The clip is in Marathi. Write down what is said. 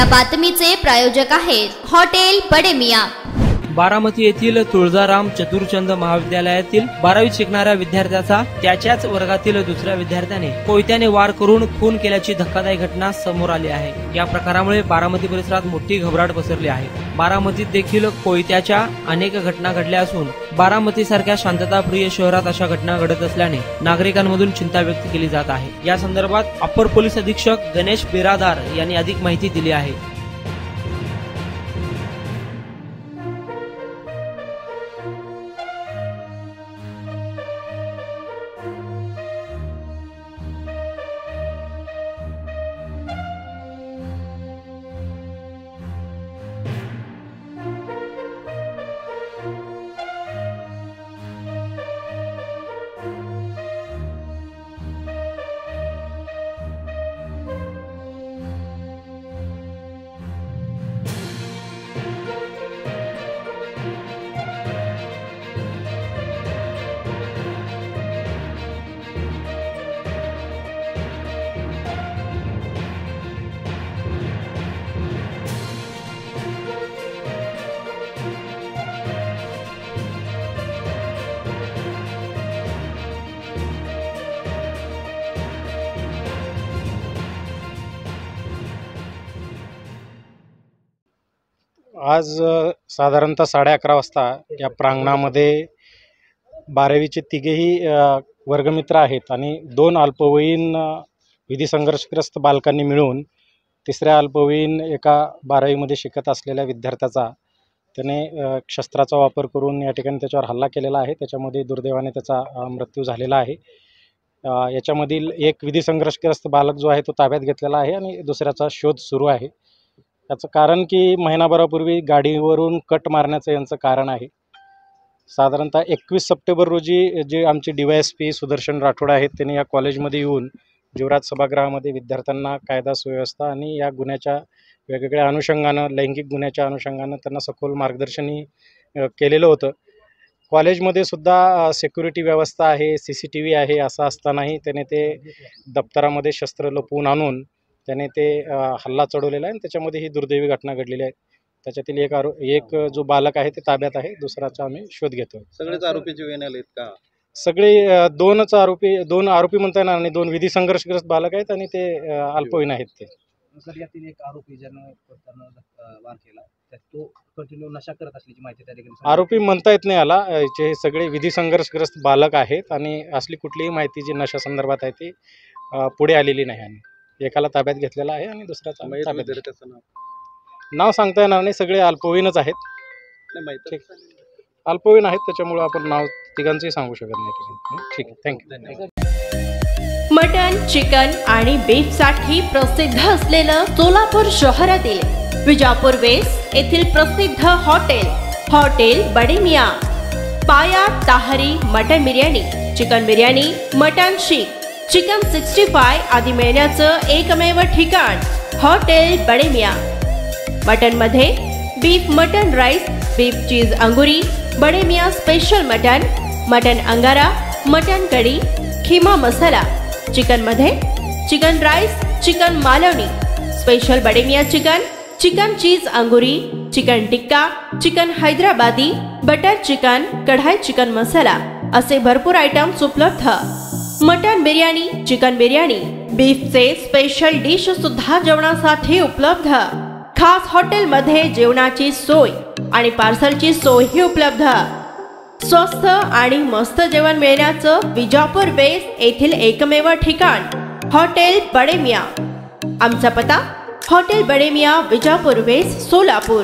या बातमीचे प्रायोजक आहेत हॉटेल बडे मियां। बारामती येथील तुळजाराम चतुरचंद महाविद्यालयातील 12वी शिकणाऱ्या विद्यार्थ्याचा त्याच्याच वर्गातील दुसऱ्या विद्यार्थ्याने कोयत्याने वार करून खून केल्याची धक्कादायक घटना समोर आली आहे। या प्रकारामुळे बारामती परिसरात मोठी घबराट पसरली आहे। बारामतीत देखील कोयत्याच्या अनेक घटना घडल्या असून बारामती सारख्या शांतताप्रिय शहरात अशा घटना घडत असल्याने नागरिकांमधून चिंता व्यक्त केली जात आहे। या संदर्भात अप्पर पोलीस अधीक्षक गणेश बिरादार यांनी अधिक माहिती दिली आहे। आज साधारणतः 11:30 वाजता या प्रांगणामध्ये 12वीचे तिघेही वर्गमित्र आहेत आणि 2 अल्पवयीन विधी संघर्षग्रस्त बालकांनी मिळून तिसऱ्या अल्पवयीन एका 12वीमध्ये शिकत असलेल्या विद्यार्थ्याचा त्याने शस्त्राचा वापर करून या ठिकाणी त्याच्यावर हल्ला केलेला आहे। त्याच्यामध्ये दुर्दैवाने त्याचा मृत्यू झालेला आहे। याच्यामधील एक विधी संघर्षग्रस्त बालक जो आहे तो ताब्यात घेतलेला आहे आणि दुसऱ्याचा शोध सुरू आहे। याचं कारण की महिनाभरापूर्वी गाडीवरून कट मारण्याचं यांचं कारण आहे। साधारणतः 21 सप्टेंबर रोजी जे आमचे DYSP सुदर्शन राठोड आहेत त्यांनी या कॉलेजमध्ये येऊन युवराज सभागृहामध्ये विद्यार्थ्यांना कायदा सुव्यवस्था आणि या गुन्ह्याच्या वेगवेगळ्या अनुषंगानं लैंगिक गुन्ह्याच्या अनुषंगानं त्यांना सखोल मार्गदर्शनही केलेलं होतं। कॉलेजमध्ये सुद्धा सिक्युरिटी व्यवस्था आहे, CCTV आहे, असं असतानाही त्याने ते दप्तरामध्ये शस्त्र लपवून आणून त्याने ते हल्ला चढवलेला आहे आणि त्याच्यामध्ये ही दुर्दैवी घटना घडलेली आहे। त्याच्यातील एक जो बालक आहे ते ताब्यात आहे, दुसऱ्याचा आम्ही शोध घेतो। सगळेच आरोपी जीवेना आलेत का? सगळे 2 आरोपी म्हणता येणार आणि 2 विधी संघर्षग्रस्त बालक आहेत आणि ते अल्पवयीन आहेत। ते सर यातील एक आरोपी ज्यानं वार केला तो कंटिन्यू नशा करत असल्याची माहिती त्या ठिकाणी आरोपी म्हणता येत नाही याला। जे सगळे विधी संघर्षग्रस्त बालक आहेत आणि असली कुठलीही माहिती जी नशा संदर्भात आहे ती पुढे आलेली नाही आणि एकाला ताब्यात घेतलेला आहे आणि दुसऱ्याचा नाव सांगता येणार नाही। सगळे अल्पवयीनच आहेत, अल्पवयीन आहेत, त्याच्यामुळे आपण नाव तिघांचंही सांगू शकत नाही। ठीक आहे, थँक्यू। मटन, चिकन आणि बीफ साठी प्रसिद्ध असलेलं सोलापूर शहरातील विजापूर वेस्ट येथील प्रसिद्ध hotel Bade Miyan. Paya tahari mutton biryani, chicken biryani, mutton seekh, chicken 65 आदी मिळण्याचं एकमेव ठिकाण हॉटेल बडे मियां। मटन मध्ये beef mutton rice, beef cheese angoori, Bade Miyan special mutton, mutton angara, mutton kadhi, keema masala. Chicken मध्ये chicken rice, chicken Malvani, special Bade Miyan chicken, chicken cheese angoori, chicken tikka, chicken Hyderabadi, butter chicken, kadai chicken masala असे भरपूर आयटम्स उपलब्ध। मटन बिर्याणी, चिकन बिर्याणी, बीफचे स्पेशल डिश सुद्धा जेवणासाठी उपलब्ध। खास हॉटेलमध्ये जेवणाची सोय आणि पार्सलची सोयही उपलब्ध। स्वस्त आणि मस्त जेवण मिळण्याचं विजापूर वेस्ट येथील एकमेव ठिकाण हॉटेल बडे मियां। आमचा पत्ता हॉटेल बडे मियां, विजापूर वेस्ट, सोलापूर।